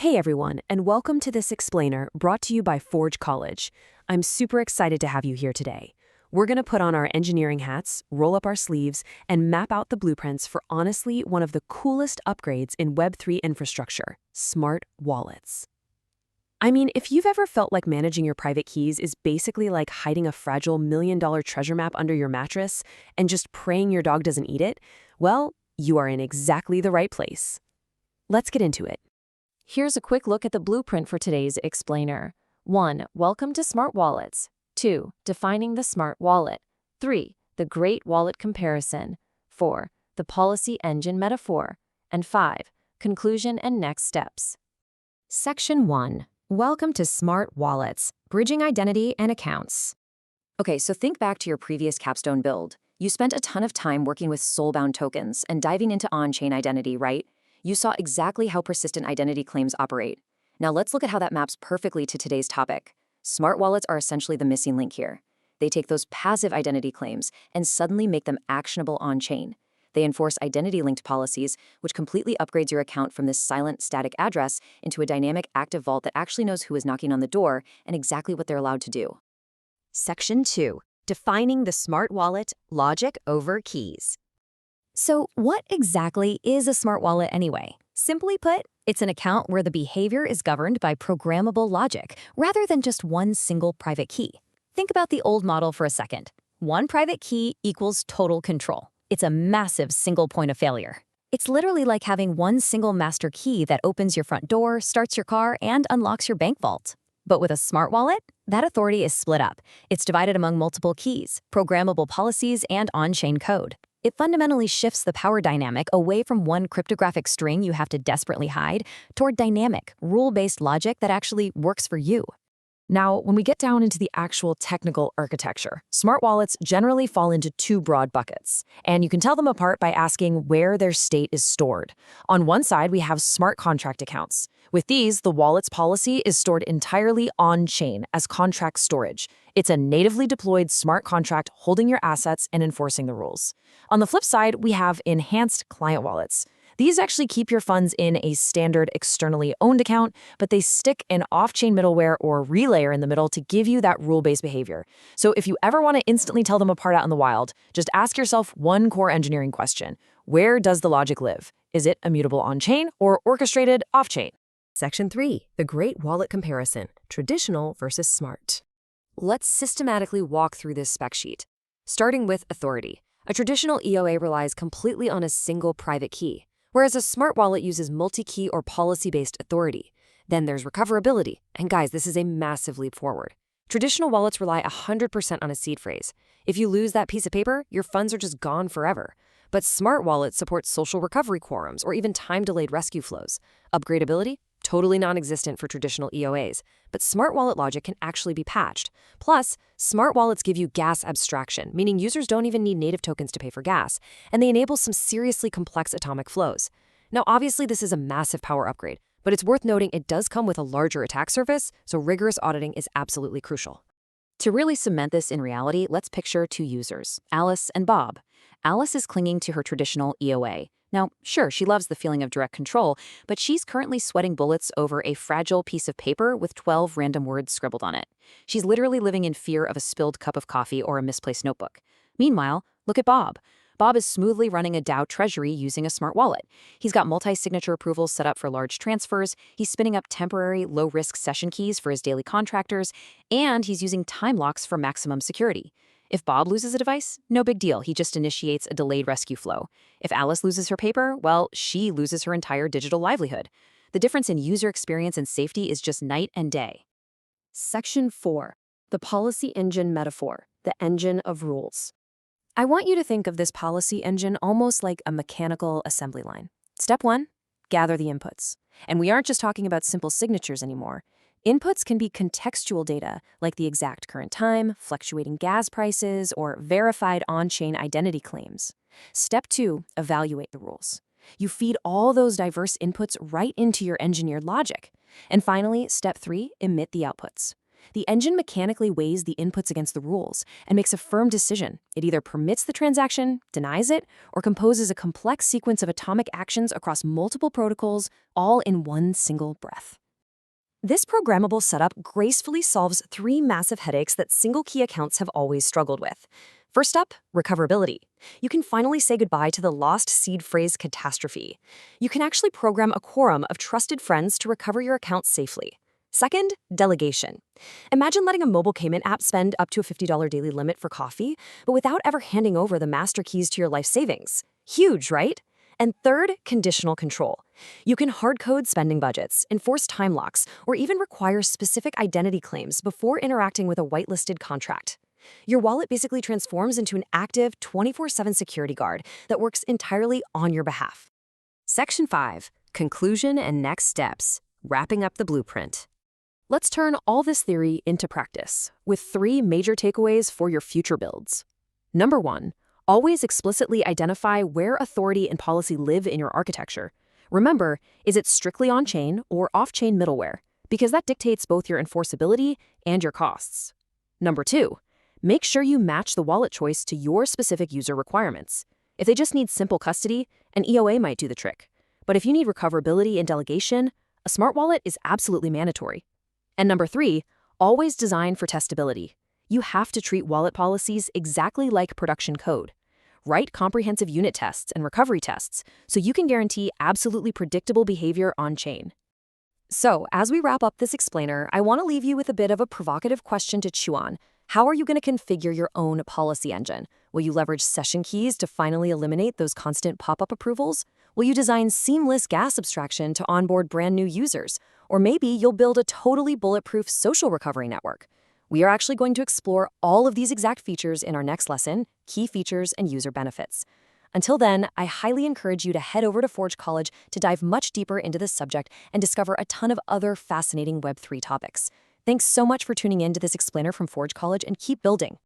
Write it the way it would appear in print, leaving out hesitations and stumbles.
Hey everyone, and welcome to this explainer brought to you by Forge College. I'm super excited to have you here today. We're going to put on our engineering hats, roll up our sleeves, and map out the blueprints for honestly one of the coolest upgrades in Web3 infrastructure, smart wallets. I mean, if you've ever felt like managing your private keys is basically like hiding a fragile $1 million treasure map under your mattress and just praying your dog doesn't eat it, well, you are in exactly the right place. Let's get into it. Here's a quick look at the blueprint for today's explainer. 1. Welcome to Smart Wallets. 2. Defining the Smart Wallet. 3. The Great Wallet Comparison. 4. The Policy Engine Metaphor. And 5. Conclusion and Next Steps. Section 1. Welcome to Smart Wallets, Bridging Identity and Accounts. Okay, so think back to your previous capstone build. You spent a ton of time working with soulbound tokens and diving into on-chain identity, right? You saw exactly how persistent identity claims operate. Now let's look at how that maps perfectly to today's topic. Smart wallets are essentially the missing link here. They take those passive identity claims and suddenly make them actionable on-chain. They enforce identity-linked policies, which completely upgrades your account from this silent, static address into a dynamic, active vault that actually knows who is knocking on the door and exactly what they're allowed to do. Section 2. Defining the Smart Wallet, Logic over Keys. So what exactly is a smart wallet anyway? Simply put, it's an account where the behavior is governed by programmable logic rather than just one single private key. Think about the old model for a second. One private key equals total control. It's a massive single point of failure. It's literally like having one single master key that opens your front door, starts your car, and unlocks your bank vault. But with a smart wallet, that authority is split up. It's divided among multiple keys, programmable policies, and on-chain code. It fundamentally shifts the power dynamic away from one cryptographic string you have to desperately hide toward dynamic, rule-based logic that actually works for you. Now, when we get down into the actual technical architecture, smart wallets generally fall into two broad buckets, and you can tell them apart by asking where their state is stored. On one side, we have smart contract accounts. With these, the wallet's policy is stored entirely on-chain as contract storage. It's a natively deployed smart contract holding your assets and enforcing the rules. On the flip side, we have enhanced client wallets. These actually keep your funds in a standard externally owned account, but they stick an off-chain middleware or relayer in the middle to give you that rule-based behavior. So if you ever want to instantly tell them apart out in the wild, just ask yourself one core engineering question. Where does the logic live? Is it immutable on-chain or orchestrated off-chain? Section 3. The Great Wallet Comparison, Traditional versus Smart. Let's systematically walk through this spec sheet. Starting with authority. A traditional EOA relies completely on a single private key, whereas a smart wallet uses multi-key or policy-based authority. Then there's recoverability, and guys, this is a massive leap forward. Traditional wallets rely 100% on a seed phrase. If you lose that piece of paper, your funds are just gone forever. But smart wallets support social recovery quorums or even time-delayed rescue flows. Upgradeability? Totally non-existent for traditional EOAs, but smart wallet logic can actually be patched. Plus, smart wallets give you gas abstraction, meaning users don't even need native tokens to pay for gas, and they enable some seriously complex atomic flows. Now, obviously, this is a massive power upgrade, but it's worth noting it does come with a larger attack surface, so rigorous auditing is absolutely crucial. To really cement this in reality, let's picture two users, Alice and Bob. Alice is clinging to her traditional EOA. Now, sure, she loves the feeling of direct control, but she's currently sweating bullets over a fragile piece of paper with 12 random words scribbled on it. She's literally living in fear of a spilled cup of coffee or a misplaced notebook. Meanwhile, look at Bob. Bob is smoothly running a DAO treasury using a smart wallet. He's got multi-signature approvals set up for large transfers, he's spinning up temporary, low-risk session keys for his daily contractors, and he's using time locks for maximum security. If Bob loses a device, no big deal, he just initiates a delayed rescue flow. If Alice loses her paper, well, she loses her entire digital livelihood. The difference in user experience and safety is just night and day. Section 4. The Policy Engine Metaphor, the Engine of Rules. I want you to think of this policy engine almost like a mechanical assembly line. Step 1, gather the inputs. And we aren't just talking about simple signatures anymore. Inputs can be contextual data, like the exact current time, fluctuating gas prices, or verified on-chain identity claims. Step 2, evaluate the rules. You feed all those diverse inputs right into your engineered logic. And finally, step 3, emit the outputs. The engine mechanically weighs the inputs against the rules and makes a firm decision. It either permits the transaction, denies it, or composes a complex sequence of atomic actions across multiple protocols, all in one single breath. This programmable setup gracefully solves three massive headaches that single-key accounts have always struggled with. First up, recoverability. You can finally say goodbye to the lost seed phrase catastrophe. You can actually program a quorum of trusted friends to recover your account safely. Second, delegation. Imagine letting a mobile payment app spend up to a $50 daily limit for coffee, but without ever handing over the master keys to your life savings. Huge, right? And third, conditional control. You can hard-code spending budgets, enforce time locks, or even require specific identity claims before interacting with a whitelisted contract. Your wallet basically transforms into an active 24/7 security guard that works entirely on your behalf. Section 5. Conclusion and next steps. Wrapping up the blueprint. Let's turn all this theory into practice with 3 major takeaways for your future builds. Number 1, always explicitly identify where authority and policy live in your architecture. Remember, is it strictly on-chain or off-chain middleware? Because that dictates both your enforceability and your costs. Number 2, make sure you match the wallet choice to your specific user requirements. If they just need simple custody, an EOA might do the trick. But if you need recoverability and delegation, a smart wallet is absolutely mandatory. And number 3, always design for testability. You have to treat wallet policies exactly like production code. Write comprehensive unit tests and recovery tests so you can guarantee absolutely predictable behavior on-chain. So, as we wrap up this explainer, I want to leave you with a bit of a provocative question to chew on. How are you going to configure your own policy engine? Will you leverage session keys to finally eliminate those constant pop-up approvals? Will you design seamless gas abstraction to onboard brand new users? Or maybe you'll build a totally bulletproof social recovery network. We are actually going to explore all of these exact features in our next lesson, Key Features and User Benefits. Until then, I highly encourage you to head over to Forge College to dive much deeper into this subject and discover a ton of other fascinating Web3 topics. Thanks so much for tuning in to this explainer from Forge College, and keep building.